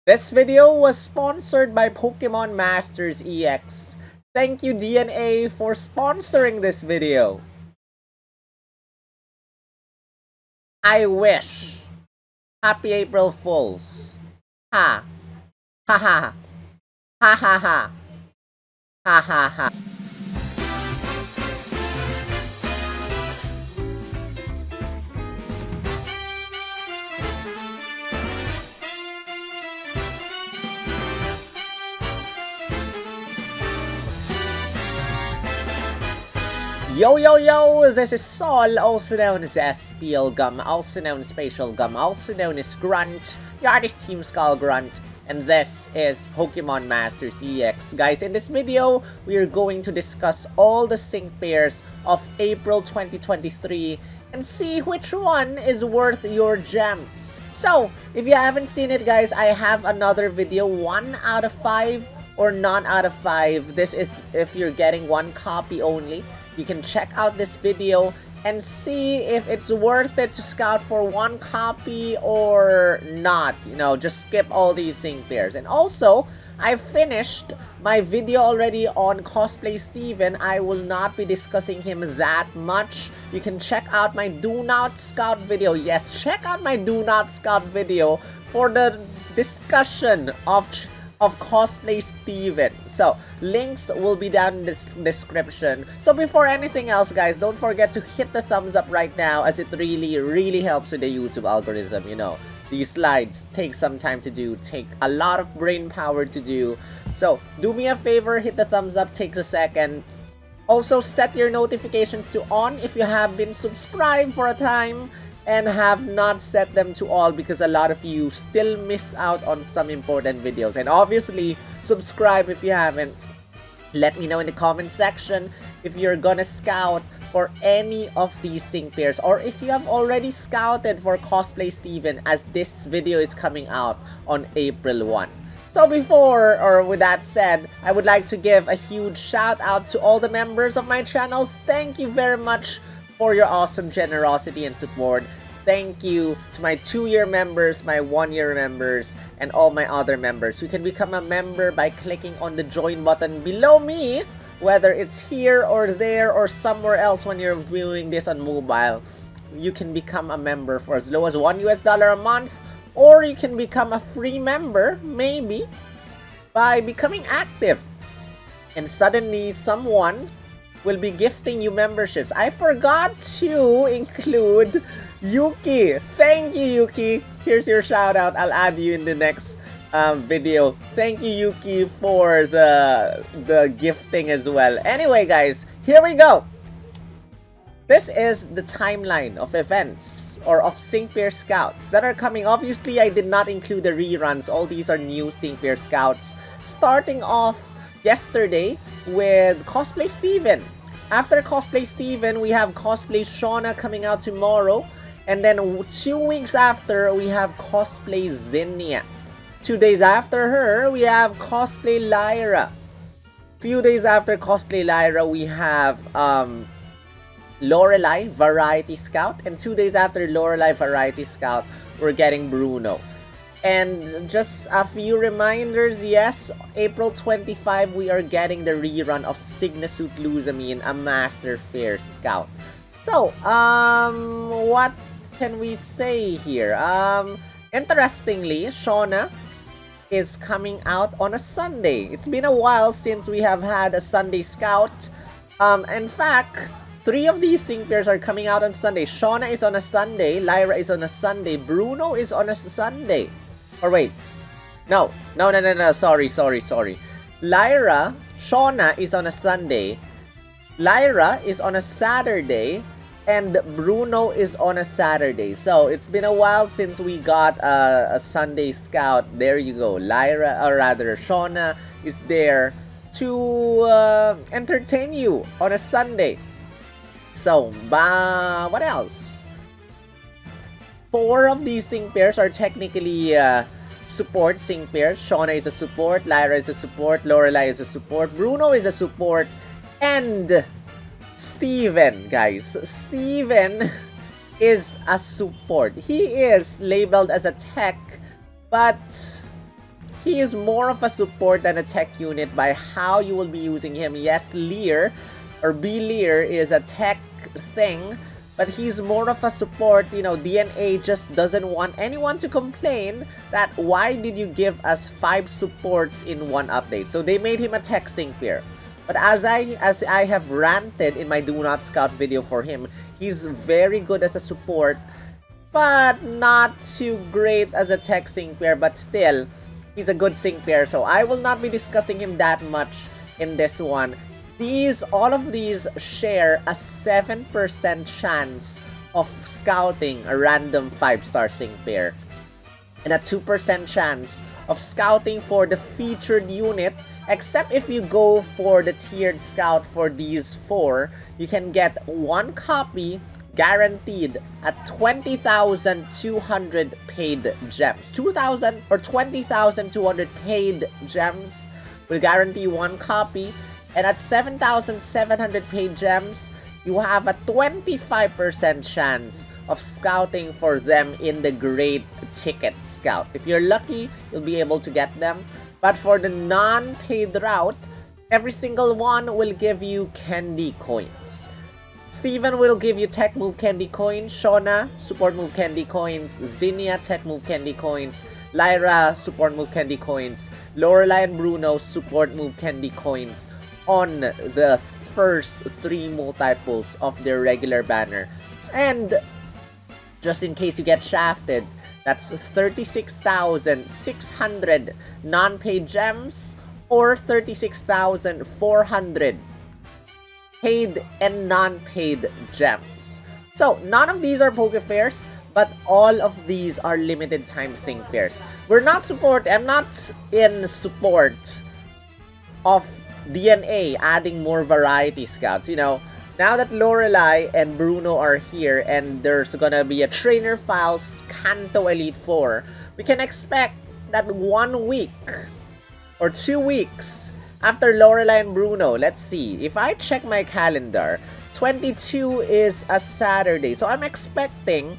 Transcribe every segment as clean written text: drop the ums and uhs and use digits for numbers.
This video was sponsored by Pokemon Masters EX. Thank you DNA for sponsoring this video. I wish. Happy April Fools. Ha. Ha ha. Ha ha ha. Ha ha ha. Yo yo yo, this is Sol, also known as SPL Gum, also known as Spatial Gum, also known as Grunt, the artist Team Skull Grunt, and this is Pokemon Masters EX. Guys, in this video, we are going to discuss all the sync pairs of April 2023 and see which one is worth your gems. So, if you haven't seen it guys, I have another video, 1 out of 5 or none out of 5. This is if you're getting one copy only. You can check out this video and see if it's worth it to scout for one copy or not. You know, just skip all these sync pairs. And also, I finished my video already on Cosplay Steven. I will not be discussing him that much. You can check out my Do Not Scout video. Yes, check out my Do Not Scout video for the discussion of Cosplay Steven. So, links will be down in the description. So, before anything else, guys, don't forget to hit the thumbs up right now as it really helps with the YouTube algorithm. You know, these slides take some time to do, take a lot of brain power to do. So, do me a favor, hit the thumbs up, takes a second. Also, set your notifications to on if you have been subscribed for a time and have not set them to all because a lot of you still miss out on some important videos. And obviously, subscribe if you haven't. Let me know in the comment section if you're gonna scout for any of these sync pairs or if you have already scouted for Cosplay Steven, as this video is coming out on April 1. So with that said, I would like to give a huge shout out to all the members of my channel. Thank you very much for your awesome generosity and support. Thank you to my 2-year members, my 1-year members, and all my other members. You can become a member by clicking on the join button below me, whether it's here or there or somewhere else when you're viewing this on mobile. You can become a member for as low as $1 a month, or you can become a free member, maybe, by becoming active. And suddenly someone will be gifting you memberships. I forgot to include Yuki. Thank you, Yuki. Here's your shout out. I'll add you in the next video. Thank you, Yuki, for the gifting as well. Anyway, guys, here we go. This is the timeline of events or of sync pair scouts that are coming. Obviously, I did not include the reruns. All these are new sync pair scouts. Starting off yesterday with Cosplay Steven. After Cosplay Steven, we have Cosplay Shauna coming out tomorrow. And then 2 weeks after, we have Cosplay Zinnia. 2 days after her, we have Cosplay Lyra. Few days after Cosplay Lyra, we have Lorelei Variety Scout. And 2 days after Lorelei Variety Scout, we're getting Bruno. And just a few reminders, yes, April 25, we are getting the rerun of Signasuit Luzamine, a Master Fair Scout. So, what can we say here? Interestingly, Shauna is coming out on a Sunday. It's been a while since we have had a Sunday Scout. In fact, 3 of these sync pairs are coming out on Sunday. Shauna is on a Sunday, Lyra is on a Sunday, Bruno is on a Sunday. Or wait, no, sorry. Lyra, Shauna is on a Sunday, Lyra is on a Saturday, and Bruno is on a Saturday. So, it's been a while since we got a Sunday Scout. There you go. Lyra, or rather, Shauna is there to entertain you on a Sunday. So, what else? 4 of these sync pairs are technically support sync pairs. Shauna is a support, Lyra is a support, Lorelei is a support, Bruno is a support, and Steven, guys. Steven is a support. He is labeled as a tech, but he is more of a support than a tech unit by how you will be using him. Yes, Lear or B-Lear is a tech thing, but he's more of a support. You know, DNA just doesn't want anyone to complain that why did you give us 5 supports in one update. So they made him a tech sync pair. But as I have ranted in my Do Not Scout video for him, he's very good as a support, but not too great as a tech sync pair. But still, he's a good sync pair, so I will not be discussing him that much in this one. All of these share a 7% chance of scouting a random 5-star sync pair, and a 2% chance of scouting for the featured unit. Except if you go for the tiered scout for these 4, you can get 1 copy guaranteed at 20,200 paid gems. 2,000 or 20,200 paid gems will guarantee 1 copy. And at 7,700 paid gems, you have a 25% chance of scouting for them in the Great Ticket Scout. If you're lucky, you'll be able to get them. But for the non-paid route, every single one will give you candy coins. Steven will give you tech move candy coins. Shauna, support move candy coins. Zinnia, tech move candy coins. Lyra, support move candy coins. Lorelei and Bruno, support move candy coins on the first 3 multiples of their regular banner. And just in case you get shafted, that's 36,600 non-paid gems or 36,400 paid and non-paid gems. So none of these are Poke Fairs, but all of these are limited time sync pairs. I'm not in support of DNA adding more variety scouts. You know, now that Lorelei and Bruno are here and there's gonna be a Trainer Files Kanto Elite 4, we can expect that 1 week or 2 weeks after Lorelei and Bruno, let's see, if I check my calendar, 22 is a Saturday, so I'm expecting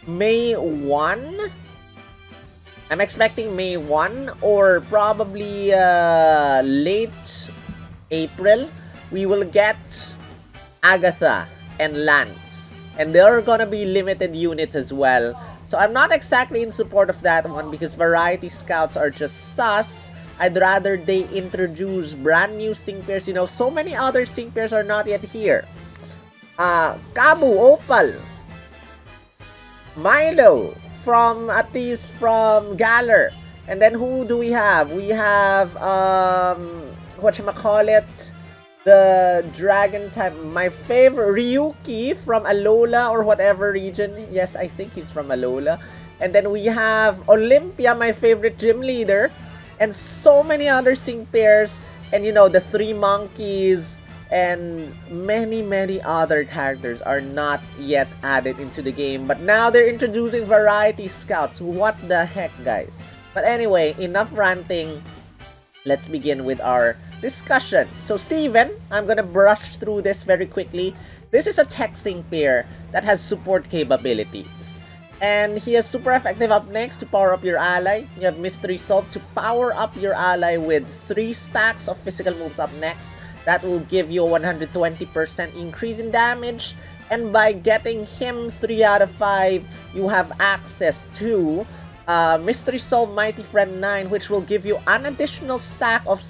May 1? I'm expecting May 1 or probably late April, we will get Agatha and Lance. And there are gonna be limited units as well. So I'm not exactly in support of that one because variety scouts are just sus. I'd rather they introduce brand new sync pairs. You know, so many other sync pairs are not yet here. Kabu, Opal, Milo, from Galar. And then who do we have? We have whatchamacallit, the dragon type, my favorite, Ryuki from Alola or whatever region. Yes, I think he's from Alola. And then we have Olympia, my favorite gym leader, and so many other sync pairs, and you know, the 3 monkeys, and many other characters are not yet added into the game, but now they're introducing variety scouts. What the heck, guys? But anyway, enough ranting. Let's begin with our discussion. So Steven, I'm gonna brush through this very quickly. This is a tech sync pair that has support capabilities, and he is super effective up next to power up your ally. You have Mystery Solve to power up your ally with 3 stacks of physical moves up next. That will give you a 120% increase in damage. And by getting him 3 out of 5, you have access to Mystery Solve Mighty Friend 9, which will give you an additional stack of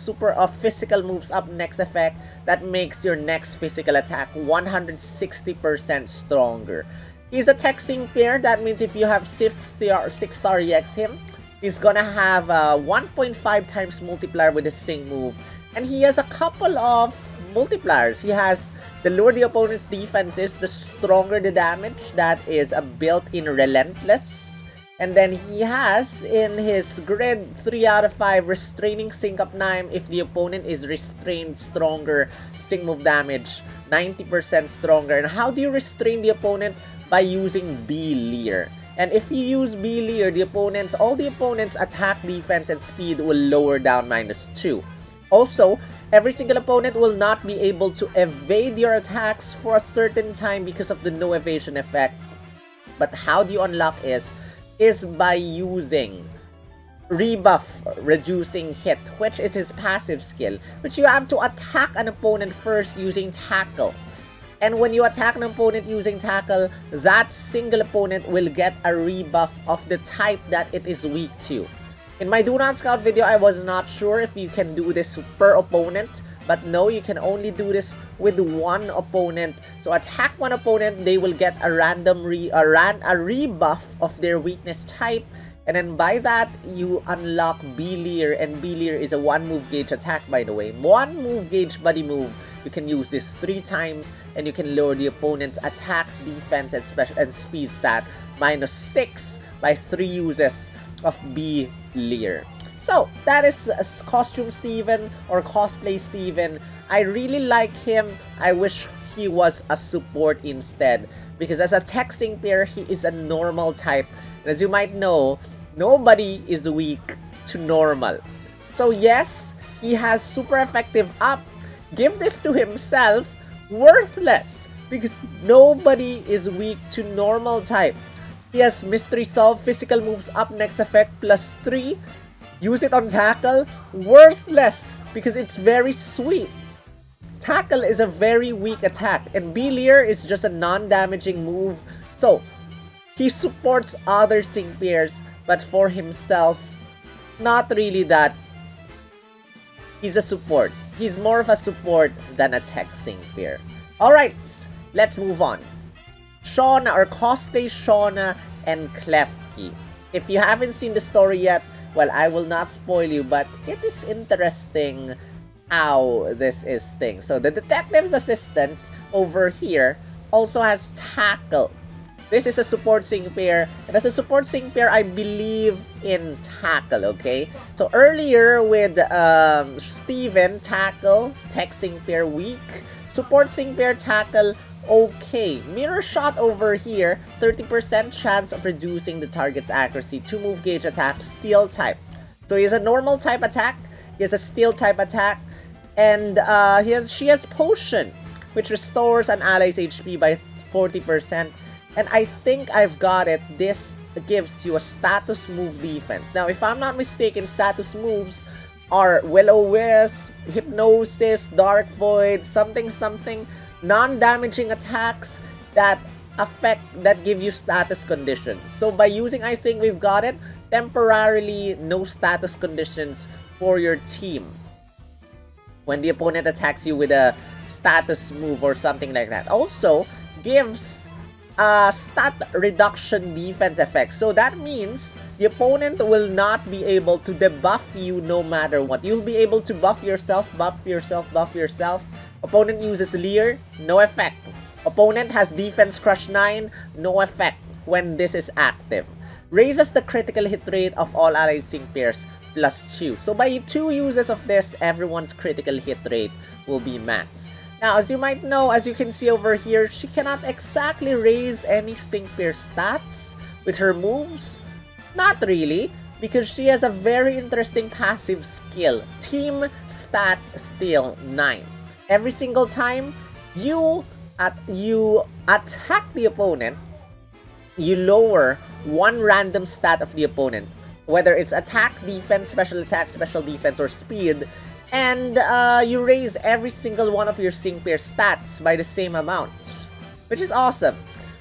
physical moves up next effect that makes your next physical attack 160% stronger. He's a tech sync pair. That means if you have 6-star EX him, he's gonna have a 1.5 times multiplier with his sync move. And he has a couple of multipliers. He has the lower the opponent's defense is, the stronger the damage. That is a built-in Relentless. And then he has in his grid 3 out of 5 restraining sync up 9 if the opponent is restrained, stronger sync move damage 90% stronger. And how do you restrain the opponent? By using B-Lear. And if you use B-Lear, all the opponent's attack, defense, and speed will lower down -2. Also, every single opponent will not be able to evade your attacks for a certain time because of the no evasion effect. But how do you unlock is by using rebuff reducing hit, which is his passive skill, which you have to attack an opponent first using tackle. And when you attack an opponent using tackle, that single opponent will get a rebuff of the type that it is weak to. In my Do Not Scout video, I was not sure if you can do this per opponent, but no, you can only do this with one opponent. So attack one opponent, they will get a random rebuff of their weakness type. And then by that, you unlock B-Leer, and B-Leer is a 1 move gauge attack, by the way. 1 move gauge buddy move. You can use this 3 times, and you can lower the opponent's attack, defense, and speed stat -6 by 3 uses of B-Leer. So, that is Costume Steven or Cosplay Steven. I really like him. I wish he was a support instead, because as a texting pair, he is a normal type. And as you might know, nobody is weak to normal. So yes, he has super effective up. Give this to himself, worthless, because nobody is weak to normal type. He has Mystery Solve, physical moves up, next effect +3. Use it on tackle, worthless, because it's very sweet. Tackle is a very weak attack, and B-Leer is just a non-damaging move. So he supports other sync pairs, but for himself, not really that. He's a support. He's more of a support than a tech sync pair. Alright, let's move on. Shauna or Cosplay Shauna and Klefki. If you haven't seen the story yet, well, I will not spoil you, but it is interesting how this is thing. So the detective's assistant over here also has tackle. This is a support sync pair, and as a support sync pair, I believe in tackle, okay? So earlier with Steven, tackle, tech sync pair weak, support sync pair tackle, okay. Mirror shot over here, 30% chance of reducing the target's accuracy, 2 move gauge attack, steel type. So he has a normal type attack, he has a steel type attack, and she has potion, which restores an ally's HP by 40%. And I think I've got it. This gives you a status move defense. Now, if I'm not mistaken, status moves are Will-O-Wisp, Hypnosis, Dark Void, something, non-damaging attacks that give you status conditions. So by using, I think we've got it, temporarily no status conditions for your team when the opponent attacks you with a status move or something like that. Also gives stat reduction defense effect. So that means the opponent will not be able to debuff you no matter what. You'll be able to buff yourself. Opponent uses Leer, no effect. Opponent has defense crush 9, no effect when this is active. Raises the critical hit rate of all allied sync pairs +2. So by 2 uses of this, everyone's critical hit rate will be max. Now, as you might know, as you can see over here, she cannot exactly raise any sync pair stats with her moves. Not really, because she has a very interesting passive skill, Team Stat Steal 9. Every single time you attack the opponent, you lower 1 random stat of the opponent, whether it's attack, defense, special attack, special defense, or speed. And you raise every single one of your sync pair stats by the same amount, which is awesome.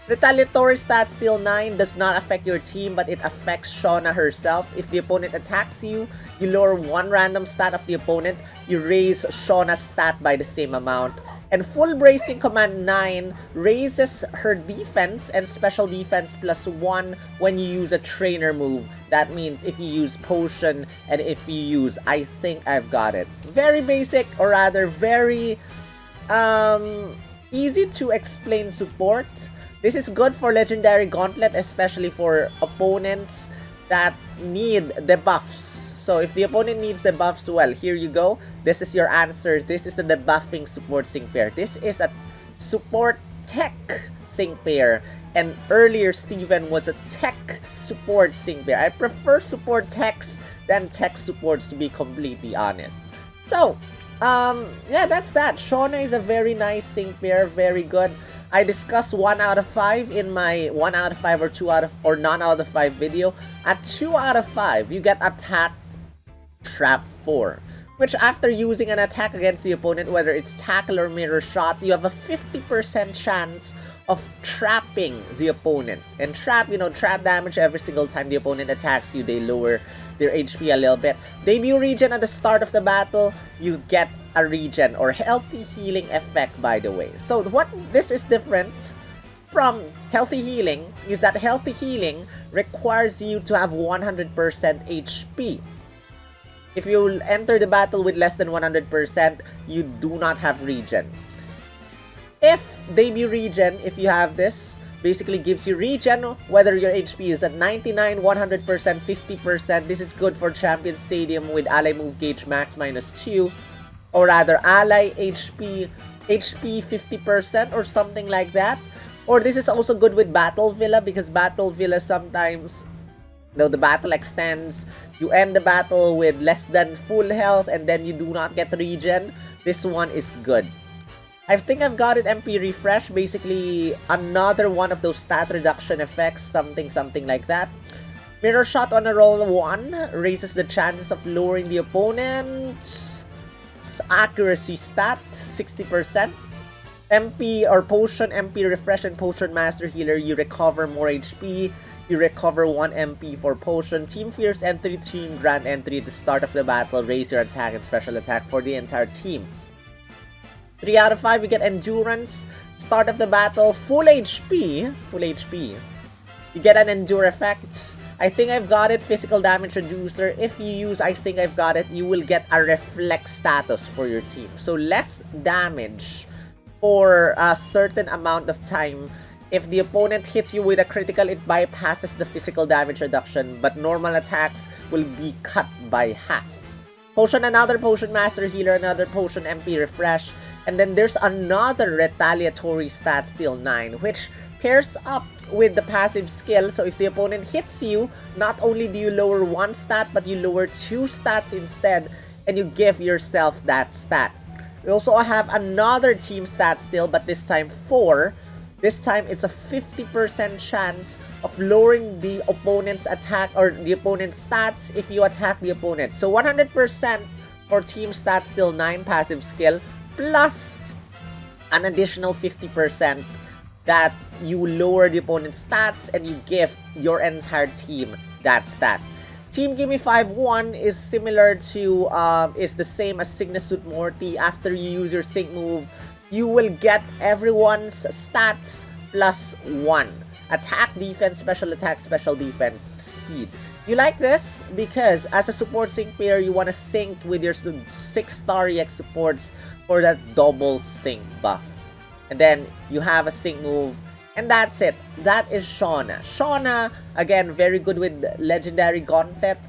Retaliatory stat steal 9 does not affect your team, but it affects Shauna herself. If the opponent attacks you, you lower 1 random stat of the opponent, you raise Shauna's stat by the same amount. And full bracing command 9 raises her defense and special defense +1 when you use a trainer move. That means if you use potion and if you use, I think I've got it. Very basic, or rather very easy to explain support. This is good for Legendary Gauntlet, especially for opponents that need debuffs. So if the opponent needs debuffs, well, here you go. This is your answer. This is the debuffing support sync pair. This is a support tech sync pair. And earlier, Steven was a tech support sync pair. I prefer support techs than tech supports, to be completely honest. So, yeah, that's that. Shauna is a very nice sync pair. Very good. I discussed 1 out of 5 in my 1 out of 5 or 2 out of or none out of 5 video. At 2 out of 5, you get attack trap 4. Which after using an attack against the opponent, whether it's tackle or mirror shot, you have a 50% chance of trapping the opponent. And trap, you know, trap damage every single time the opponent attacks you, they lower their HP a little bit. Debut regen at the start of the battle, you get a regen or healthy healing effect, by the way. So what this is different from healthy healing is that healthy healing requires you to have 100% HP. If you enter the battle with less than 100%, you do not have regen. If debut regen, if you have this, basically gives you regen whether your HP is at 99, 100%, 50%. This is good for Champion Stadium with ally move gauge max -2, or rather ally HP 50% or something like that. Or this is also good with Battle Villa, because Battle Villa sometimes, the battle extends, you end the battle with less than full health and then you do not get regen. This one is good. I think I've got it MP refresh, basically another one of those stat reduction effects, something like that. Mirror shot on a roll 1 raises the chances of lowering the opponent's accuracy stat 60%. MP or potion MP refresh and potion master healer, you recover more HP. You recover 1 MP for potion. Team Fierce entry, team grant entry at the start of the battle. Raise your attack and special attack for the entire team. 3 out of 5, you get endurance. Start of the battle, full HP. You get an endure effect. I think I've got it. Physical damage reducer. If you use I think I've got it, you will get a reflect status for your team. So less damage for a certain amount of time. If the opponent hits you with a critical, it bypasses the physical damage reduction, but normal attacks will be cut by half. Potion, another potion master healer, another potion MP refresh, and then there's another retaliatory stat steal 9, which pairs up with the passive skill. So if the opponent hits you, not only do you lower 1 stat, but you lower 2 stats instead, and you give yourself that stat. We also have another team stat steal, but this time 4. This time, it's a 50% chance of lowering the opponent's attack or the opponent's stats if you attack the opponent. So 100% for team stats steal 9 passive skill, plus an additional 50% that you lower the opponent's stats and you give your entire team that stat. Team Gimme 5-1 is similar to, is the same as Signasuit Morty. After you use your sync move, you will get everyone's stats plus 1. Attack, defense, special attack, special defense, speed. You like this because as a support sync player, you want to sync with your 6-star EX supports for that double sync buff. And then you have a sync move, and that's it. That is Shauna. Shauna, again, very good with Legendary Gauntlet.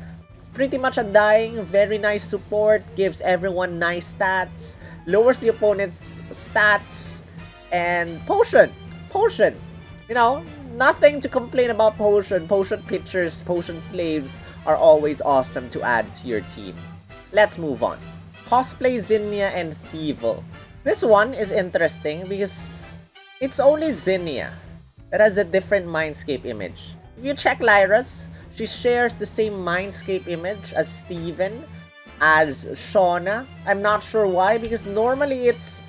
Pretty much undying, very nice support, gives everyone nice stats, lowers the opponent's stats, and Potion. You know, nothing to complain about Potion. Potion pitchers, Potion slaves are always awesome to add to your team. Let's move on. Cosplay Zinnia and Thievel. This one is interesting because it's only Zinnia that has a different Mindscape image. If you check Lyra's, she shares the same Mindscape image as Steven, as Shauna. I'm not sure why, because normally it's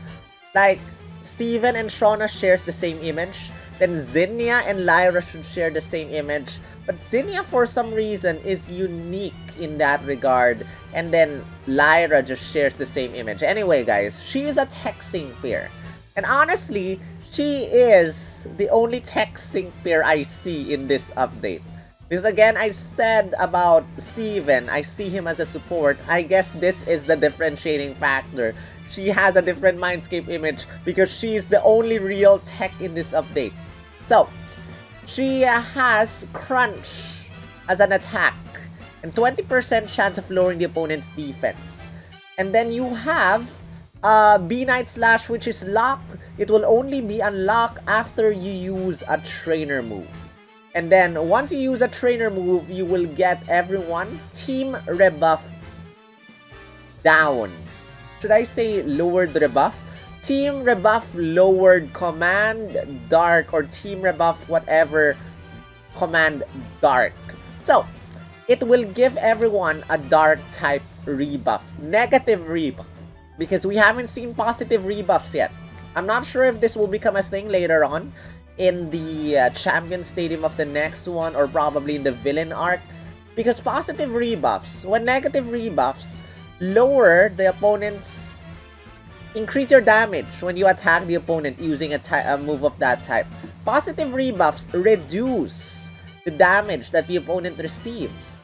like Steven and Shauna shares the same image, then Zinnia and Lyra should share the same image, but Zinnia for some reason is unique in that regard, and then Lyra just shares the same image. Anyway guys, she is a tech sync pair, and honestly, she is the only tech sync pair I see in this update. Because again, I said about Steven, I see him as a support. I guess this is the differentiating factor. She has a different Mindscape image because she is the only real tech in this update. So, she has Crunch as an attack and 20% chance of lowering the opponent's defense. And then you have B-Knight Slash, which is locked. It will only be unlocked after you use a trainer move. And then once you use a trainer move, you will get everyone team rebuff down. Should I say lowered rebuff? Team rebuff lowered command dark, or team rebuff whatever command dark. So it will give everyone a dark type rebuff, negative rebuff, because we haven't seen positive rebuffs yet. I'm not sure if this will become a thing later on in the champion stadium of the next one, or probably in the villain arc, because positive rebuffs, when negative rebuffs lower the opponent's, increase your damage when you attack the opponent using a move of that type. Positive rebuffs reduce the damage that the opponent receives.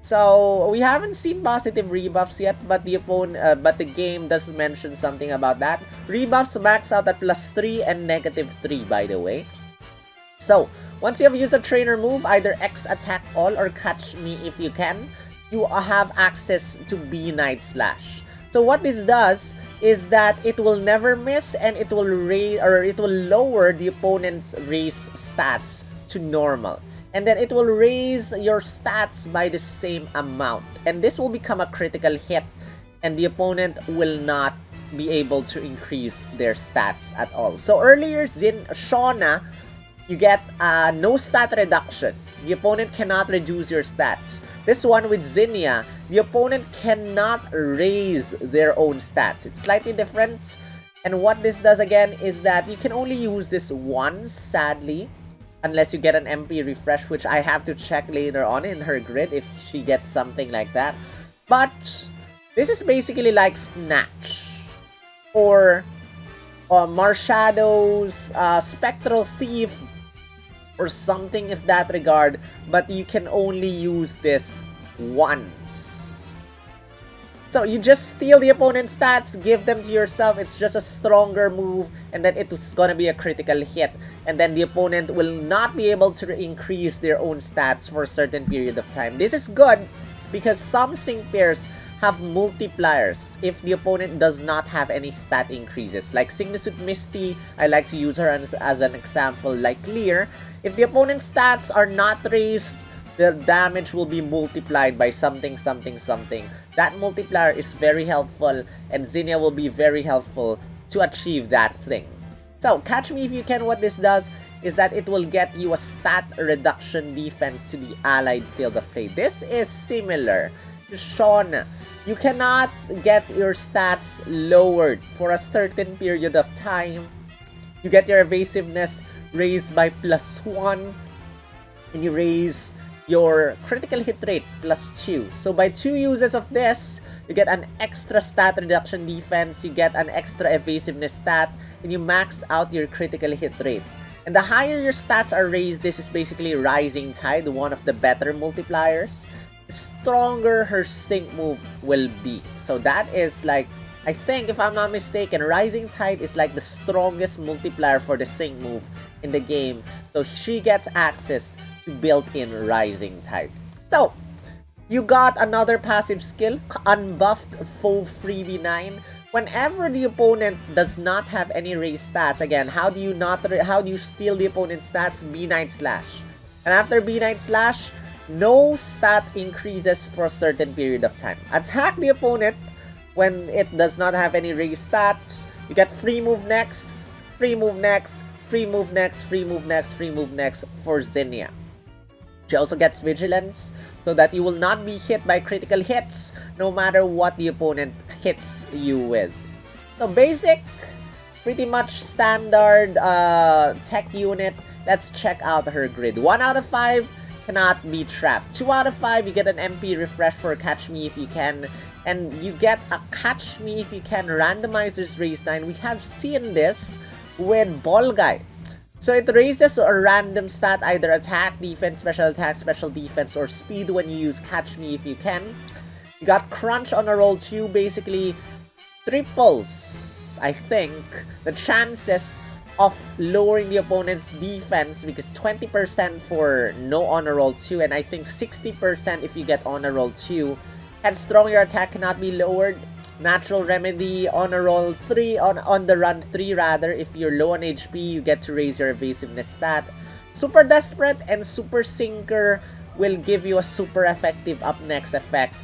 So we haven't seen positive rebuffs yet, but the game does mention something about that. Rebuffs max out at +3 and -3, by the way. So once you have used a trainer move, either X attack all or catch me if you can, you have access to B Night Slash. So what this does is that it will never miss, and it will lower the opponent's race stats to normal. And then it will raise your stats by the same amount. And this will become a critical hit, and the opponent will not be able to increase their stats at all. So earlier, Shauna, you get no stat reduction. The opponent cannot reduce your stats. This one with Zinnia, the opponent cannot raise their own stats. It's slightly different. And what this does again is that you can only use this once, sadly, unless you get an MP refresh, which I have to check later on in her grid if she gets something like that. But this is basically like Snatch or Marshadow's Spectral Thief or something of that regard, but you can only use this once. So you just steal the opponent's stats, give them to yourself. It's just a stronger move, and then it's gonna be a critical hit. And then the opponent will not be able to increase their own stats for a certain period of time. This is good because some sync pairs have multipliers if the opponent does not have any stat increases. Like Signusuit Misty, I like to use her as an example, like Lyra. If the opponent's stats are not raised, the damage will be multiplied by something, something, something. That multiplier is very helpful, and Zinnia will be very helpful to achieve that thing. So, Catch Me If You Can, what this does is that it will get you a stat reduction defense to the allied field of play. This is similar to Shauna. You cannot get your stats lowered for a certain period of time. You get your evasiveness raised by +1, and you raise your critical hit rate +2. So by 2 uses of this, you get an extra stat reduction defense, you get an extra evasiveness stat, and you max out your critical hit rate. And the higher your stats are raised, this is basically Rising Tide, one of the better multipliers, the stronger her sync move will be. So that is like, I think if I'm not mistaken, Rising Tide is like the strongest multiplier for the sync move in the game. So she gets access to built-in Rising Tide. So, you got another passive skill, Unbuffed Foe Freebie 9. Whenever the opponent does not have any raised stats, again, how do you steal the opponent's stats? B Night Slash. And after B Night Slash, no stat increases for a certain period of time. Attack the opponent when it does not have any raised stats. You get free move next, free move next, free move next, free move next, free move next for Zinnia. She also gets Vigilance, so that you will not be hit by critical hits no matter what the opponent hits you with. So basic, pretty much standard tech unit. Let's check out her grid. 1 out of 5 cannot be trapped. 2 out of 5, you get an MP refresh for Catch Me If You Can. And you get a Catch Me If You Can randomizer's raise 9. We have seen this with Ball Guy. So it raises a random stat, either attack, defense, special defense, or speed when you use Catch Me If You Can. You got Crunch on a roll 2, basically triples, I think, the chances of lowering the opponent's defense, because 20% for no honor roll 2, and I think 60% if you get honor roll 2. Headstrong, your attack cannot be lowered. Natural Remedy, honor roll 3, on the run 3 rather. If you're low on HP, you get to raise your evasiveness stat. Super Desperate and Super Sinker will give you a super effective up next effect.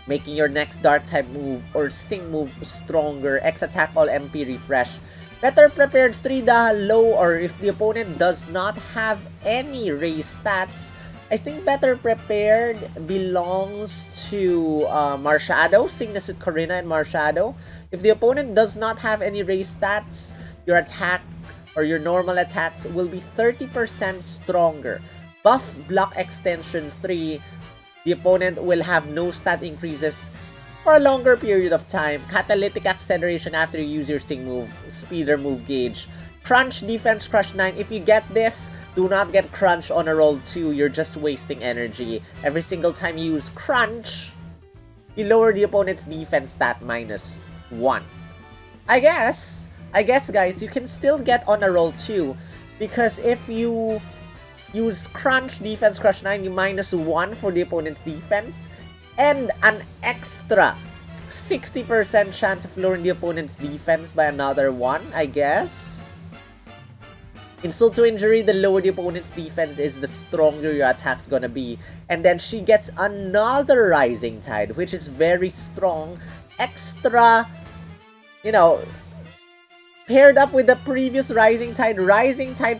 making your next Dark type move or Sync move stronger. X attack all MP refresh. Better prepared 3 Daha low, or if the opponent does not have any raise stats, I think better prepared belongs to Marshado, Cygnus with Corina and Marshado. If the opponent does not have any raise stats, your attack or your normal attacks will be 30% stronger. Buff block extension 3, the opponent will have no stat increases for a longer period of time. Catalytic acceleration after you use your Sing move. Speeder move gauge. Crunch defense crush 9. If you get this, do not get crunch on a roll 2. You're just wasting energy. Every single time you use crunch, you lower the opponent's defense stat -1. I guess guys, you can still get on a roll 2, because if you use crunch defense crush 9, you -1 for the opponent's defense, and an extra 60% chance of lowering the opponent's defense by another 1, I guess. Insult to injury, the lower the opponent's defense is, the stronger your attack's gonna be. And then she gets another Rising Tide, which is very strong. Extra, you know, paired up with the previous Rising Tide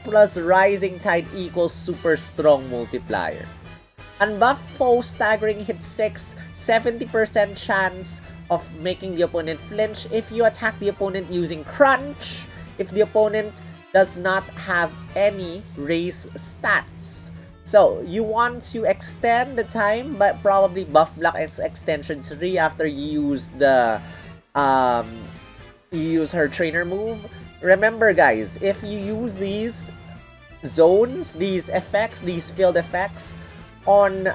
plus Rising Tide equals super strong multiplier. Unbuffed foe staggering hit 6, 70% chance of making the opponent flinch if you attack the opponent using crunch, if the opponent does not have any raise stats. So you want to extend the time, but probably buff block extension 3 after you use the you use her trainer move. Remember guys, if you use these zones, these effects, these field effects on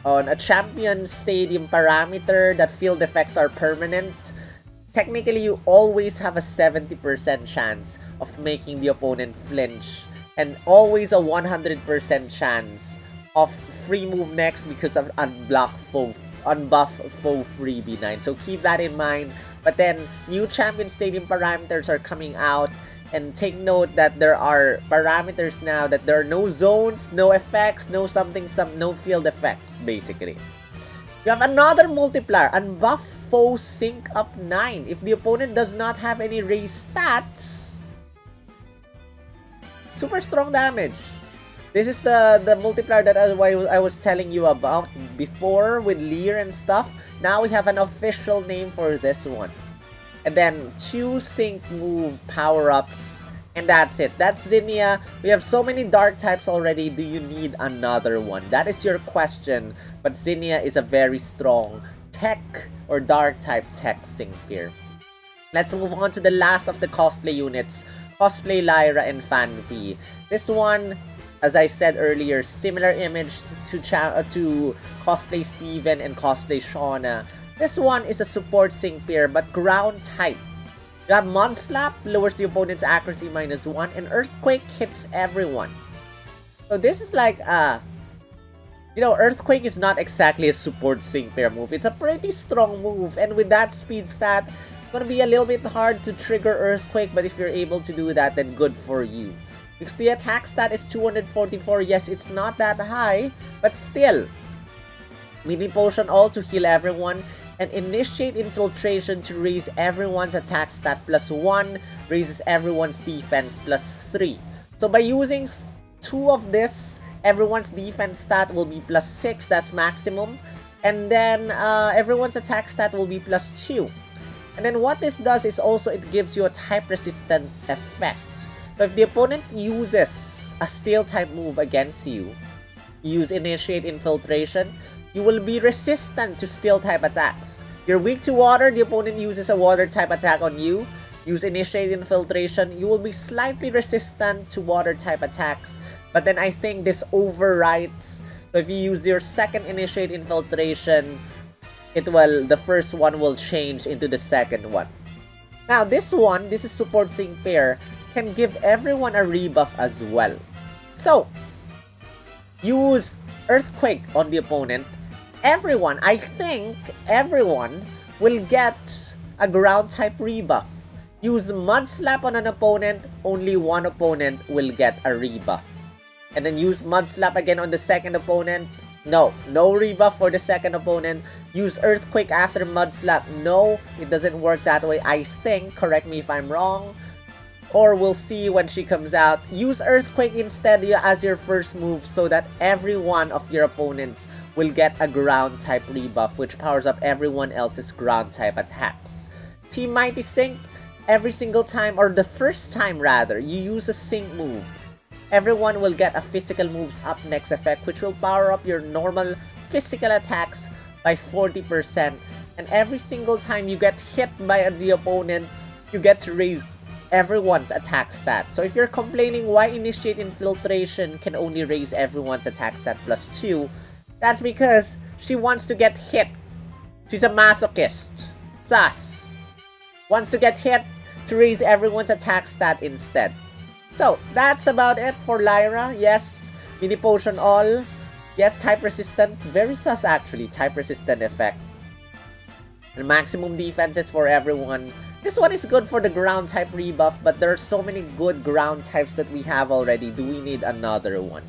a champion stadium parameter, that field effects are permanent, technically you always have a 70% chance of making the opponent flinch, and always a 100% chance of free move next because of unbuff foe freebie 9. So keep that in mind. But then new champion stadium parameters are coming out, and take note that there are parameters now that there are no zones, no effects, no no field effects basically. You have another multiplier, unbuff foe sync up 9. If the opponent does not have any raise stats, super strong damage. This is the multiplier that I was telling you about before with Lyra and stuff. Now we have an official name for this one. And then 2 sync move power-ups, and that's it. That's Zinnia. We have so many dark types already. Do you need another one? That is your question. But Zinnia is a very strong tech or dark type tech sync here. Let's move on to the last of the cosplay units, Cosplay Lyra and Fantasy. This one, as I said earlier, similar image to Cosplay Steven and Cosplay Shauna. This one is a support sync pair, but ground type. You have Mudslap, lowers the opponent's accuracy -1, and Earthquake hits everyone. So this is like, you know, Earthquake is not exactly a support sync pair move. It's a pretty strong move, and with that speed stat, it's gonna be a little bit hard to trigger Earthquake, but if you're able to do that, then good for you. Because the attack stat is 244, yes, it's not that high, but still. Mini Potion all to heal everyone, and Initiate Infiltration to raise everyone's attack stat +1, raises everyone's defense +3. So by using 2 of this, everyone's defense stat will be +6, that's maximum. And then everyone's attack stat will be +2. And then what this does is also it gives you a type resistant effect. So if the opponent uses a steel type move against you, use Initiate Infiltration, you will be resistant to steel type attacks. You're weak to water, the opponent uses a water type attack on you, use Initiate Infiltration, you will be slightly resistant to water type attacks. But then I think this overwrites. So if you use your second Initiate Infiltration, the first one will change into the second one. Now this is support sync pair, can give everyone a rebuff as well. So use Earthquake on the opponent. I think everyone will get a ground type rebuff. Use Mudslap on an opponent, only one opponent will get a rebuff. and then use Mud Slap again on the second opponent. No rebuff for the second opponent. Use Earthquake after Mud Slap. No, it doesn't work that way, I think. Correct me if I'm wrong. Or we'll see when she comes out. Use Earthquake instead as your first move so that every one of your opponents will get a ground type rebuff, which powers up everyone else's ground type attacks. Team Mighty Sync, every single time, or the first time rather, you use a sync move, everyone will get a physical moves up next effect, which will power up your normal physical attacks by 40%. And every single time you get hit by the opponent, you get to raise everyone's attack stat. So if you're complaining why Initiate Infiltration can only raise everyone's attack stat +2, that's because she wants to get hit. She's a masochist. Sus. Wants to get hit to raise everyone's attack stat instead. So that's about it for Lyra. Yes, mini potion all. Yes, type resistant. Very sus actually, type resistant effect. And maximum defenses for everyone. This one is good for the ground type rebuff, but there are so many good ground types that we have already. Do we need another one?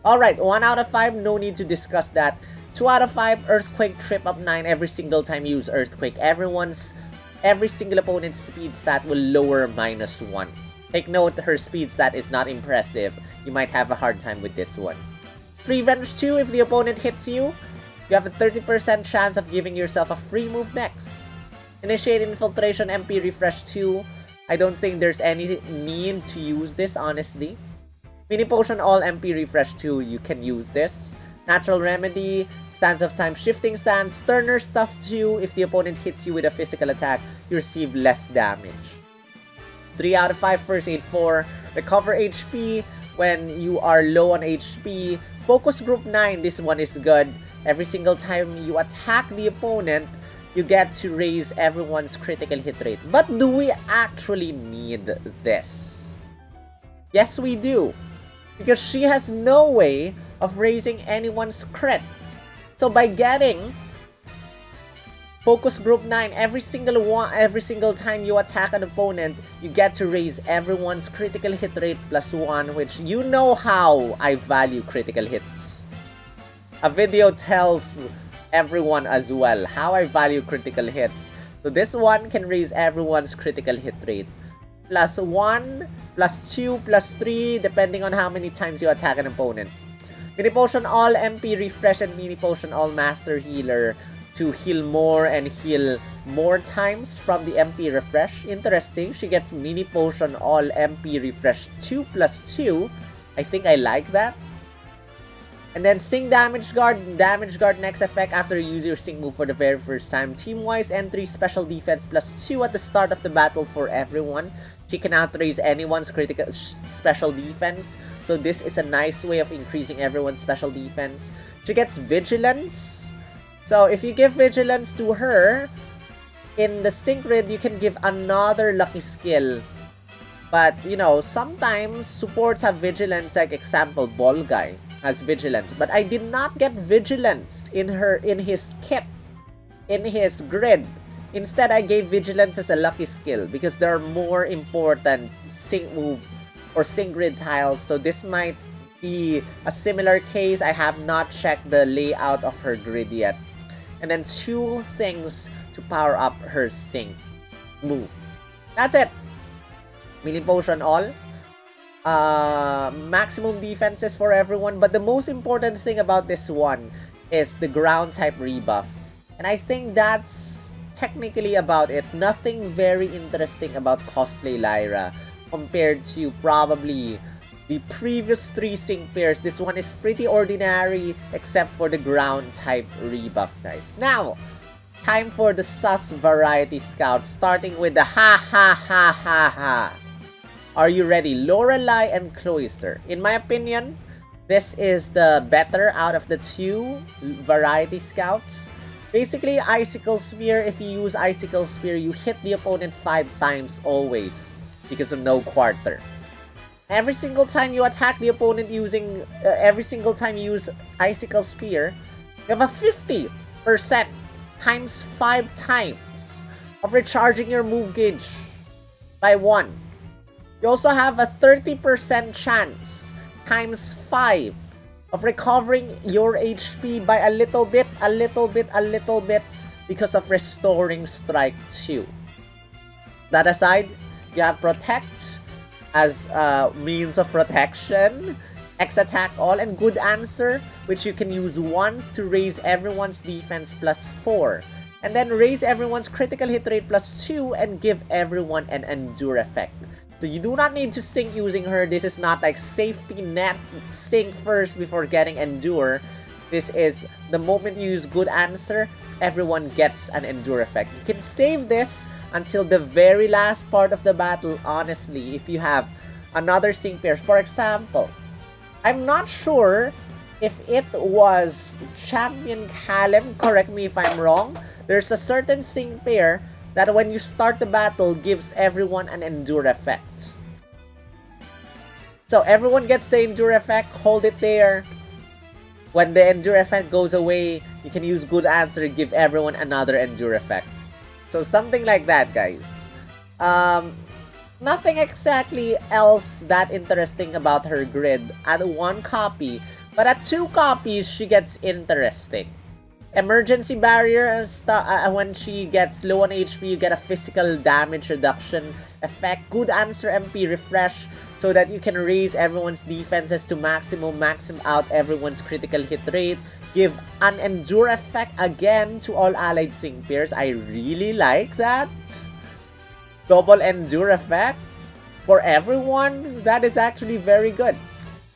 Alright, 1 out of 5, no need to discuss that. 2 out of 5, Earthquake trip up 9 every single time you use Earthquake. Every single opponent's speed stat will lower -1. Take note, her speed stat is not impressive. You might have a hard time with this one. Revenge 2, if the opponent hits you, you have a 30% chance of giving yourself a free move next. Initiate Infiltration MP Refresh 2. I don't think there's any need to use this, honestly. Mini Potion All MP Refresh 2, you can use this. Natural Remedy, Sands of Time Shifting Sands, Sterner Stuff 2. If the opponent hits you with a physical attack, you receive less damage. 3 out of 5, First Aid 4. Recover HP when you are low on HP. Focus Group 9, this one is good. Every single time you attack the opponent, you get to raise everyone's critical hit rate. But do we actually need this? Yes, we do. Because she has no way of raising anyone's crit. So by getting Focus Group 9, every single time you attack an opponent, you get to raise everyone's critical hit rate +1, which you know how I value critical hits. A video tells everyone as well how I value critical hits. So this one can raise everyone's critical hit rate +1, +2, +3, depending on how many times you attack an opponent. Mini Potion All MP Refresh and Mini Potion All Master Healer to heal more and heal more times from the MP Refresh. Interesting, she gets Mini Potion All MP Refresh 2 +2. I think I like that. And then Sync Damage Guard next effect after you use your Sync move for the very first time. Team-wise entry, Special Defense +2 at the start of the battle for everyone. She can outraise anyone's critical special defense. So this is a nice way of increasing everyone's special defense. She gets Vigilance. So if you give Vigilance to her, in the Sync grid, you can give another lucky skill. But, you know, sometimes supports have Vigilance, like example, Ball Guy has Vigilance. But I did not get Vigilance in his kit, in his grid. Instead, I gave Vigilance as a lucky skill because there are more important Sync move or Sync grid tiles. So this might be a similar case. I have not checked the layout of her grid yet. And then 2 things to power up her Sync move. That's it. Mini Potion All. Maximum defenses for everyone. But the most important thing about this one is the ground type rebuff. And I think that's technically about it. Nothing very interesting about Cosplay Lyra compared to probably the previous 3 Sync pairs. This one is pretty ordinary except for the ground type rebuff, guys. Now, time for the sus variety scouts, starting with the ha ha ha ha ha. Are you ready? Lorelei and Cloister. In my opinion, this is the better out of the 2 variety scouts. Basically, Icicle Spear, if you use Icicle Spear, you hit the opponent 5 times always because of no quarter. Every single time you attack the opponent using, every single time you use Icicle Spear, you have a 50% times 5 times of recharging your move gauge by 1. You also have a 30% chance times 5 of recovering your HP by a little bit because of restoring strike 2. That aside, you have protect as a means of protection, X attack all, and good answer, which you can use once to raise everyone's defense plus 4. And then raise everyone's critical hit rate plus 2 and give everyone an endure effect. So you do not need to sync using her. This is not like safety net, sync first before getting endure. This is the moment you use good answer, everyone gets an endure effect. You can save this until the very last part of the battle, honestly, if you have another sync pair. For example, I'm not sure if it was Champion Callum, correct me if I'm wrong. There's a certain sync pair that when you start the battle gives everyone an endure effect. So everyone gets the endure effect, hold it there. When the endure effect goes away, you can use good answer, give everyone another endure effect. So something like that, guys. Nothing exactly else that interesting about her grid at 1 copy, but at 2 copies, she gets interesting. Emergency barrier, when she gets low on HP, you get a physical damage reduction effect. Good answer MP refresh, so that you can raise everyone's defenses to maximum out everyone's critical hit rate. Give an endure effect again to all allied sync pairs. I really like that. Double endure effect for everyone. That is actually very good.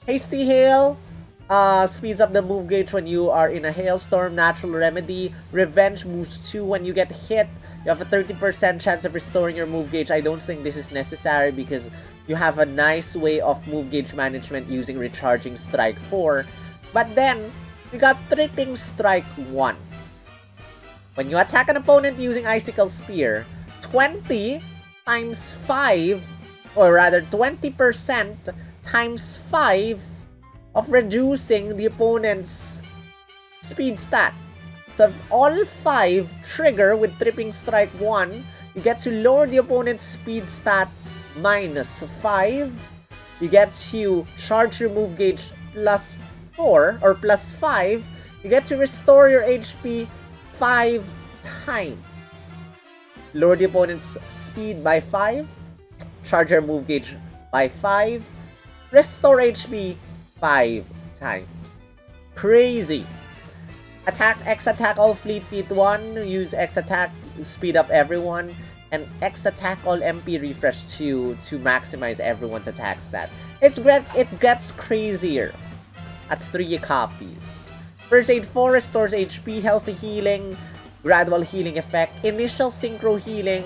Hasty hail. Speeds up the move gauge when you are in a hailstorm. Natural remedy. Revenge moves 2 when you get hit. You have a 30% chance of restoring your move gauge. I don't think this is necessary because you have a nice way of move gauge management using recharging strike 4. But then, you got tripping strike 1. When you attack an opponent using icicle spear, 20 times 5, or rather 20% times 5 of reducing the opponent's speed stat. So if all 5 trigger with tripping strike 1, you get to lower the opponent's speed stat minus 5. You get to charge your move gauge plus 4 or plus 5. You get to restore your HP 5 times. Lower the opponent's speed by 5. Charge your move gauge by 5. Restore HP 5 times. Crazy. Attack, X attack all fleet feet 1. Use X attack, speed up everyone. And X attack all MP refresh 2 to maximize everyone's attack stat. It gets crazier at 3 copies. First aid 4 restores HP, healthy healing, gradual healing effect, initial synchro healing.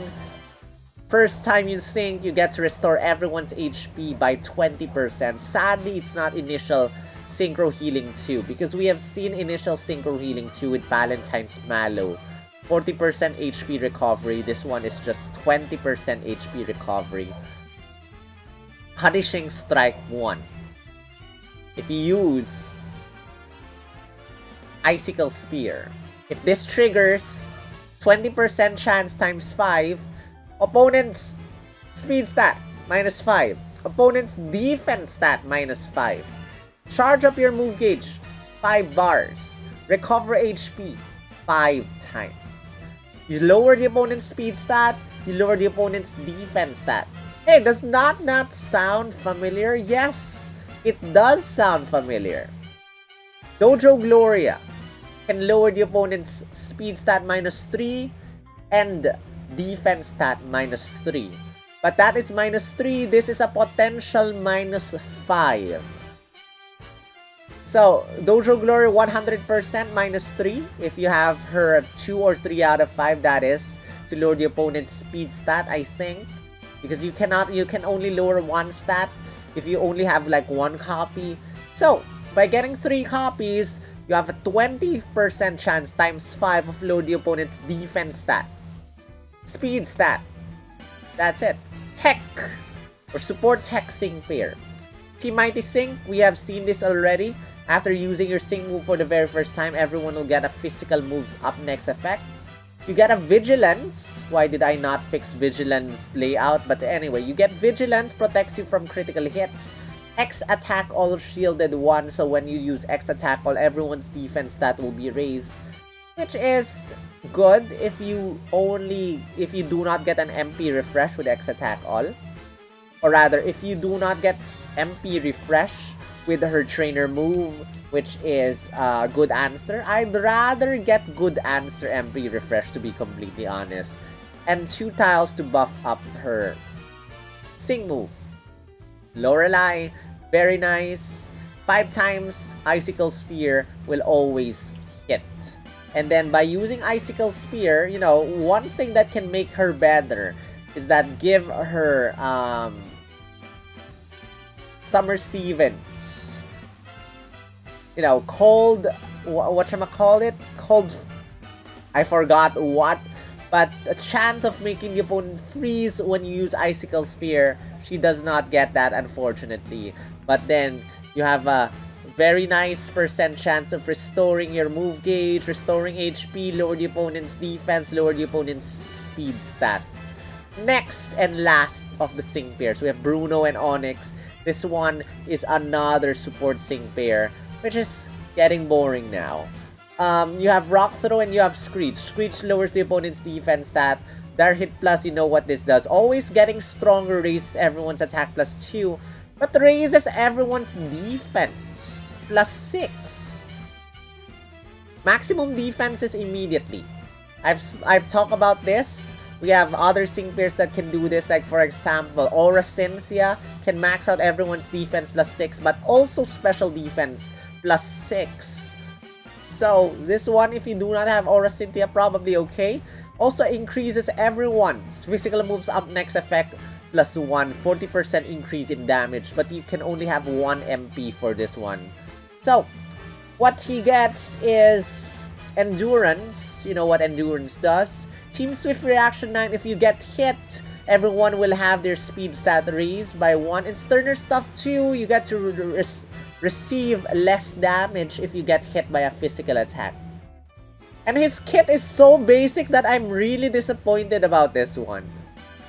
First time you sync, you get to restore everyone's HP by 20%. Sadly, it's not initial synchro healing 2 because we have seen initial synchro healing 2 with Valentine's Mallow. 40% HP recovery. This one is just 20% HP recovery. Punishing strike 1. If you use Icicle Spear, if this triggers 20% chance times 5, opponent's speed stat minus 5, opponent's defense stat minus 5. Charge up your move gauge 5 bars, recover HP 5 times. You lower the opponent's speed stat, you lower the opponent's defense stat. Hey, does not sound familiar? Yes, it does sound familiar. Dojo Gloria can lower the opponent's speed stat minus 3 and defense stat minus 3. But that is minus 3. This is a potential minus 5. So, Dojo Glory 100% minus 3. If you have her 2 or 3 out of 5, that is, to lower the opponent's speed stat, I think. Because you can only lower 1 stat if you only have like 1 copy. So, by getting 3 copies, you have a 20% chance times 5 of lower the opponent's defense stat. Speed stat. That's it. Tech or support tech sync pair. Team Mighty Sync, we have seen this already. After using your sync move for the very first time, everyone will get a physical moves up next effect. You get a Vigilance. Why did I not fix Vigilance layout? But anyway, you get Vigilance, protects you from critical hits. X attack all shielded 1, so when you use X attack all, everyone's defense stat will be raised, which is good if you do not get an MP refresh with X attack all, or rather if you do not get MP refresh with her trainer move, which is a good answer. I'd rather get good answer MP refresh, to be completely honest, and 2 tiles to buff up her sing move. Lorelei, very nice. 5 times Icicle Spear will always hit. And then by using Icicle Spear, you know, one thing that can make her better is that give her Summer Stevens, you know, cold, whatchamacallit? Cold, I forgot what, but a chance of making the opponent freeze when you use Icicle Spear. She does not get that, unfortunately. But then you have a very nice % chance of restoring your move gauge, restoring HP, lower the opponent's defense, lower the opponent's speed stat. Next and last of the sync pairs, we have Bruno and Onyx. This one is another support sync pair, which is getting boring now. You have Rock Throw and you have Screech. Screech lowers the opponent's defense stat. Their hit plus, you know what this does. Always getting stronger raises everyone's attack plus 2, but raises everyone's defense plus 6. Maximum defenses immediately. I've talked about this. We have other sync pairs that can do this, like for example, Aura Cynthia can max out everyone's defense plus 6, but also special defense plus 6. So this one, if you do not have Aura Cynthia, probably okay. Also increases everyone's physical moves up next effect plus 1, 40% increase in damage, but you can only have 1 MP for this one. So what he gets is Endurance. You know what Endurance does. Team Swift Reaction 9, if you get hit, everyone will have their speed stat raised by 1. And Sterner Stuff 2, you get to receive less damage if you get hit by a physical attack. And his kit is so basic that I'm really disappointed about this one.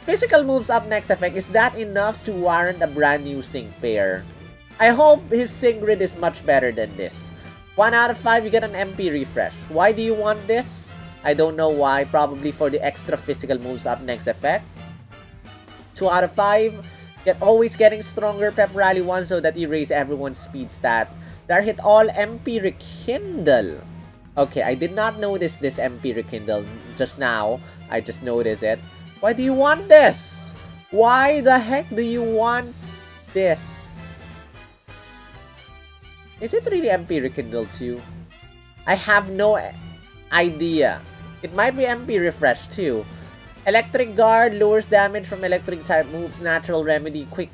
Physical moves up next effect, is that enough to warrant a brand new sync pair? I hope his sync grid is much better than this. 1 out of 5, you get an MP refresh. Why do you want this? I don't know why, probably for the extra physical moves up next effect. 2 out of 5, always getting stronger Pep Rally 1 so that you raise everyone's speed stat. Their hit all MP Rekindle. Okay, I did not notice this MP Rekindle just now. I just noticed it. Why do you want this? Why the heck do you want this? Is it really MP Rekindle too? I have no idea. It might be MP Refresh too. Electric Guard lowers damage from electric type moves. Natural Remedy, Quick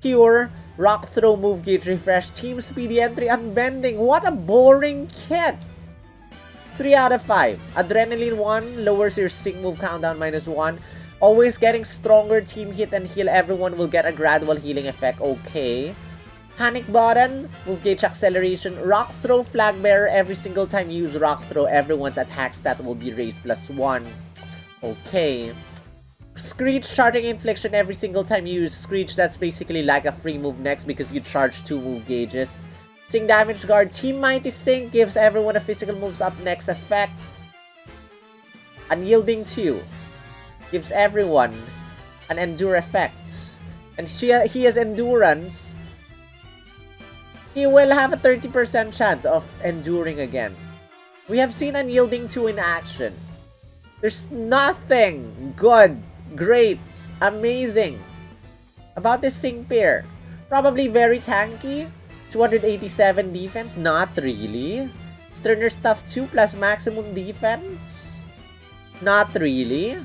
Cure, Rock Throw, Move Gauge Refresh, Team Speedy Entry, Unbending. What a boring kit! 3 out of 5. Adrenaline 1 lowers your sync move countdown minus 1. Always getting stronger team hit and heal. Everyone will get a gradual healing effect. Okay. Panic Button, Move Gauge Acceleration, Rock Throw, Flag Bearer. Every single time you use Rock Throw, everyone's attack stat will be raised plus 1. Okay. Screech, Charging Infliction. Every single time you use Screech, that's basically like a free move next because you charge 2 move gauges. Sing Damage Guard, Team Mighty Sync gives everyone a physical moves up next effect. Unyielding 2 gives everyone an Endure effect. And he has Endurance. He will have a 30% chance of enduring again. We have seen Unyielding 2 in action. There's nothing good, great, amazing about this sync pair. Probably very tanky. 287 defense? Not really. Sterner Stuff 2 plus maximum defense? Not really.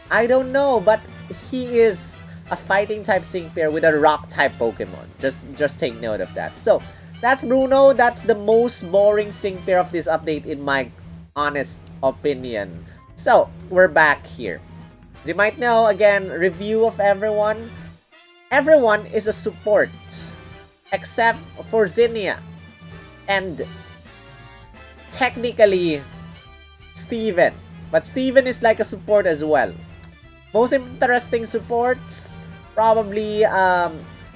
I don't know, but he is a fighting type sync pair with a rock type Pokemon. Just take note of that. So, that's Bruno. That's the most boring sync pair of this update in my honest opinion. So, we're back here. As you might know, again, review of everyone. Everyone is a support. Except for Zinnia. And technically, Steven. But Steven is like a support as well. Most interesting supports, probably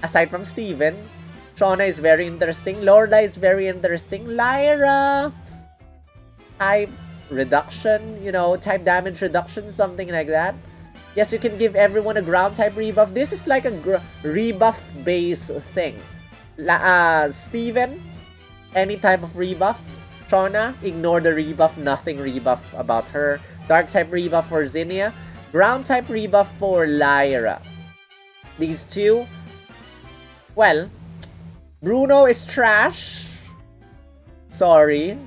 aside from Steven, Shauna is very interesting. Lorelei is very interesting. Lyra, type reduction, you know, type damage reduction, something like that. Yes, you can give everyone a ground type rebuff. This is like a rebuff based thing. Steven, any type of rebuff. Shauna, ignore the rebuff, nothing rebuff about her. Dark type rebuff for Zinnia. Ground type rebuff for Lyra. These two, well, Bruno is trash. Sorry.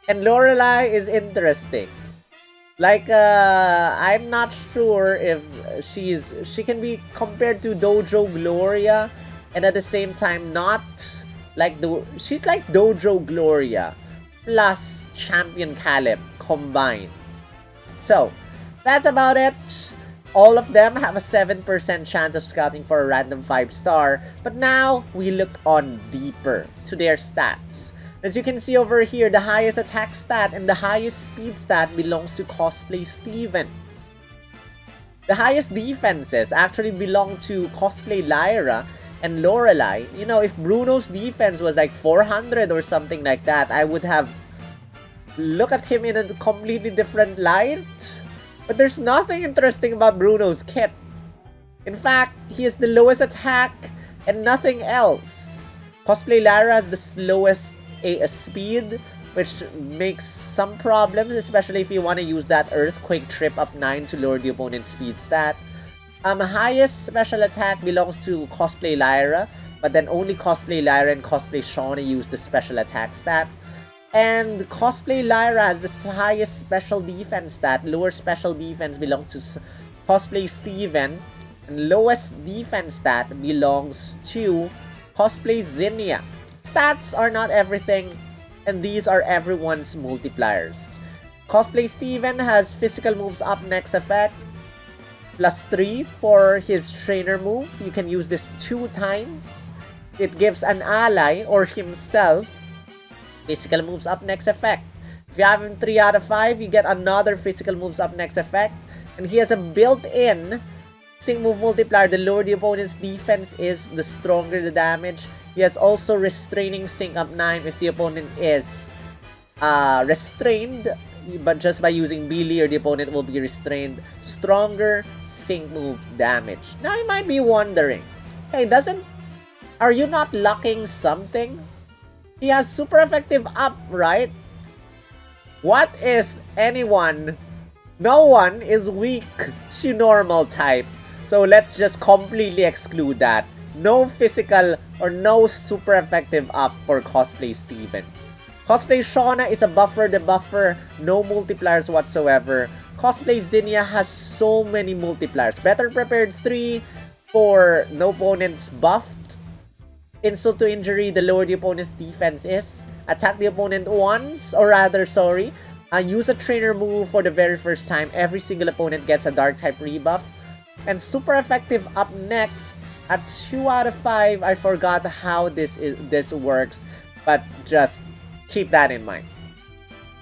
And Lorelei is interesting. Like, I'm not sure if she can be compared to Dojo Gloria, and at the same time not like she's like Dojo Gloria plus Champion Caleb combined. So that's about it. All of them have a 7% chance of scouting for a random 5-star, but now we look on deeper to their stats. As you can see over here, the highest attack stat and the highest speed stat belongs to Cosplay Steven. The highest defenses actually belong to Cosplay Lyra and Lorelei. You know, if Bruno's defense was like 400 or something like that, I would have looked at him in a completely different light. But there's nothing interesting about Bruno's kit. In fact, he has the lowest attack and nothing else. Cosplay Lyra has the slowest speed, which makes some problems, especially if you want to use that Earthquake Trip up 9 to lower the opponent's speed stat. Highest special attack belongs to Cosplay Lyra, but then only Cosplay Lyra and Cosplay Shauna use the special attack stat. And Cosplay Lyra has the highest special defense stat. Lower special defense belongs to Cosplay Steven, and lowest defense stat belongs to Cosplay Zinnia. Stats are not everything, and these are everyone's multipliers. Cosplay Steven has physical moves up next effect, +3 for his trainer move. You can use this 2 times. It gives an ally or himself physical moves up next effect. If you have him 3 out of 5, you get another physical moves up next effect. And he has a built-in sync move multiplier. The lower the opponent's defense is, the stronger the damage. He has also restraining sync up 9 if the opponent is restrained, but just by using Billy or the opponent will be restrained. Stronger sync move damage. Now you might be wondering, hey, are you not locking something? He has super effective up, right? What is anyone? No one is weak to normal type. So let's just completely exclude that. No physical or no super effective up for Cosplay Steven. Cosplay Shauna is a buffer the buffer, no multipliers whatsoever. Cosplay Zinnia has so many multipliers. Better prepared 3 for no opponents buffed. Insult to injury, the lower the opponent's defense is. Attack the opponent once, or rather, sorry. Use a trainer move for the very first time. Every single opponent gets a dark type rebuff. And super effective up next at 2 out of 5. I forgot how this works, but just keep that in mind.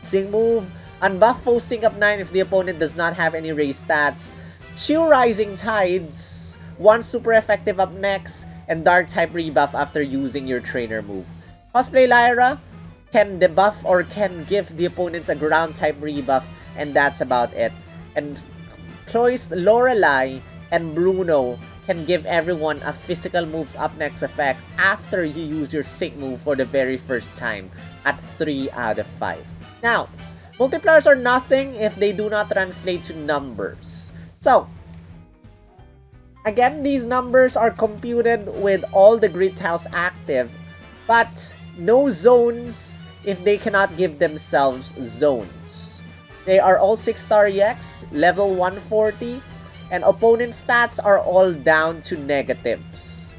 Sync move, unbuff full sync up 9 if the opponent does not have any raise stats. 2 rising tides, 1 super effective up next, and dark type rebuff after using your trainer move. Cosplay Lyra can debuff or can give the opponents a ground type rebuff, and that's about it. And Lorelei and Bruno can give everyone a physical moves up next effect after you use your sync move for the very first time at 3 out of 5. Now, multipliers are nothing if they do not translate to numbers. So, again, these numbers are computed with all the grid tiles active, but no zones if they cannot give themselves zones. They are all 6-star EX, level 140, and opponent stats are all down to negatives.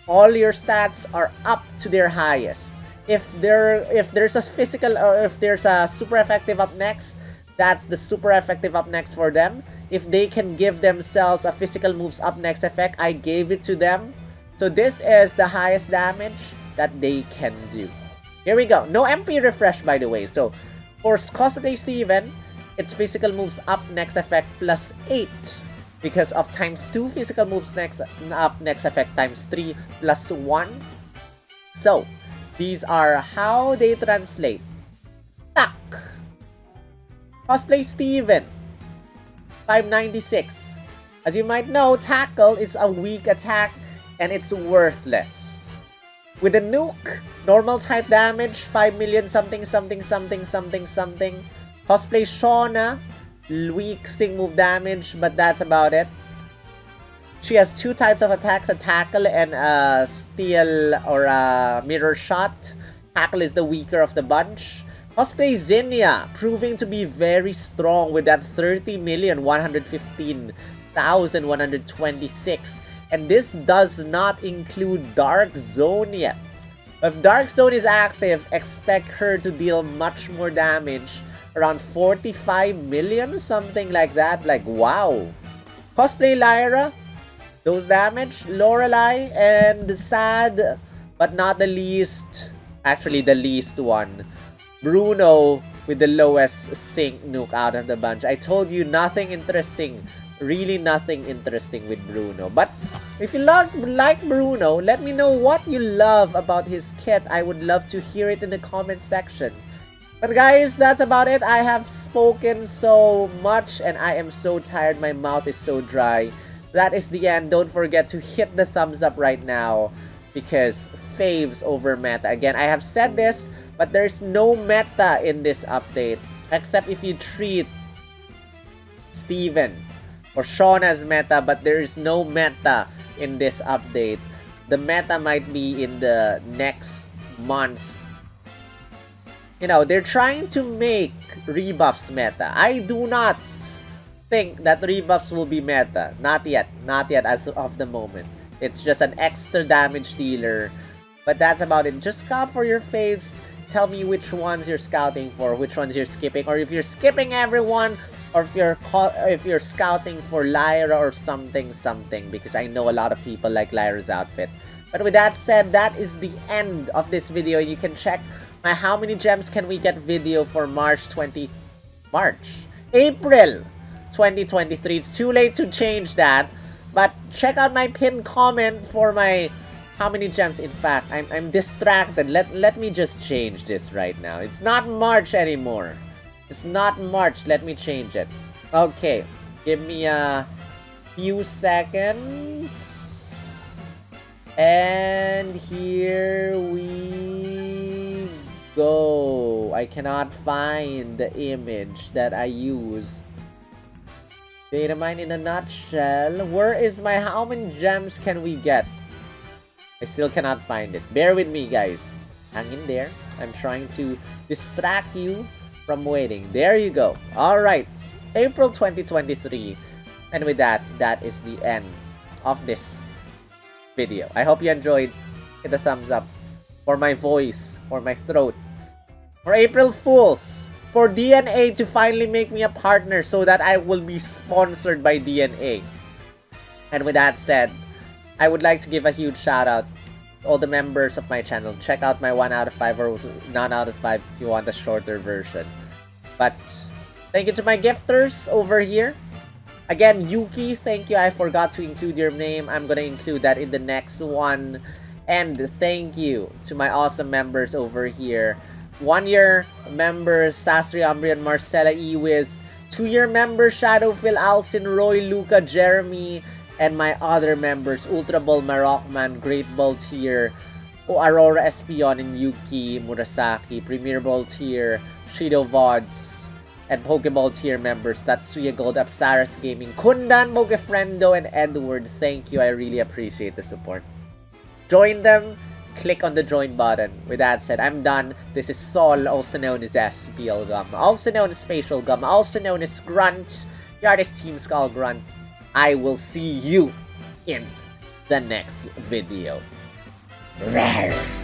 All your stats are up to their highest. If there's a physical or if there's a super effective up next, that's the super effective up next for them. If they can give themselves a physical moves up next effect, I gave it to them. So this is the highest damage that they can do. Here we go. No MP refresh, by the way. So for Cosplay Steven, it's physical moves up next effect +8. because of ×2 physical moves next effect ×3 plus 1. So, these are how they translate. Tak! Cosplay Steven, 596. As you might know, Tackle is a weak attack and it's worthless. With a nuke, normal type damage, 5 million something something something something something. Cosplay Shauna, weak sing move damage, but that's about it. She has 2 types of attacks, a Tackle and a Steel or a Mirror Shot. Tackle is the weaker of the bunch. Cosplay Zinnia, proving to be very strong with that 30,115,126. And this does not include Dark Zone yet. If Dark Zone is active, expect her to deal much more damage. Around 45 million, something like that. Like, wow. Cosplay Lyra, those damage. Lorelei, and sad, but not the least, actually the least one, Bruno with the lowest sync nuke out of the bunch. I told you nothing interesting. Really nothing interesting with Bruno. But if you like Bruno, let me know what you love about his kit. I would love to hear it in the comment section. But guys, that's about it. I have spoken so much and I am so tired. My mouth is so dry. That is the end. Don't forget to hit the thumbs up right now because faves over meta. Again, I have said this, but there's no meta in this update except if you treat Steven or Shauna as meta, but there is no meta in this update. The meta might be in the next month. You know, they're trying to make rebuffs meta. I do not think that rebuffs will be meta. Not yet. Not yet as of the moment. It's just an extra damage dealer. But that's about it. Just scout for your faves. Tell me which ones you're scouting for, which ones you're skipping, or if you're skipping everyone, or if you're scouting for Lyra or something, because I know a lot of people like Lyra's outfit. But with that said, that is the end of this video. You can check my how many gems can we get video for April 2023. It's too late to change that, but check out my pinned comment for my how many gems. In fact, I'm distracted. Let me just change this right now. It's not March anymore. It's not March. Let me change it. Okay, give me a few seconds. And here we go. I cannot find the image that I used. Datamine in a nutshell. Where is my how many gems can we get? I still cannot find it. Bear with me, guys. Hang in there. I'm trying to distract you from waiting. There you go. Alright. April 2023. And with that, that is the end of this video. I hope you enjoyed. Hit the thumbs up for my voice, for my throat, for April Fools, for DNA to finally make me a partner so that I will be sponsored by DNA. And with that said, I would like to give a huge shout out to all the members of my channel. Check out my 1 out of 5 or none out of 5 if you want a shorter version. But thank you to my gifters over here. Again, Yuki, thank you. I forgot to include your name. I'm gonna include that in the next one. And thank you to my awesome members over here. 1-year members, Sasri, Ambrian, Marcella, Ewiz. 2-year members, Shadow, Phil, Alcin, Roy, Luca, Jeremy. And my other members, Ultra Ball, Marokman, Great Ball Tier, Aurora Espion, and Yuki, Murasaki, Premier Ball Tier, Shido Vods, and Pokeball Tier members, Tatsuya Gold, Apsaras Gaming, Kundan, Pokefriendo, and Edward. Thank you, I really appreciate the support. Join them, click on the join button. With that said, I'm done. This is Sol, also known as SPL Gum, also known as Spatial Gum, also known as Grunt, the artist Team Skull Grunt. I will see you in the next video. Rawr.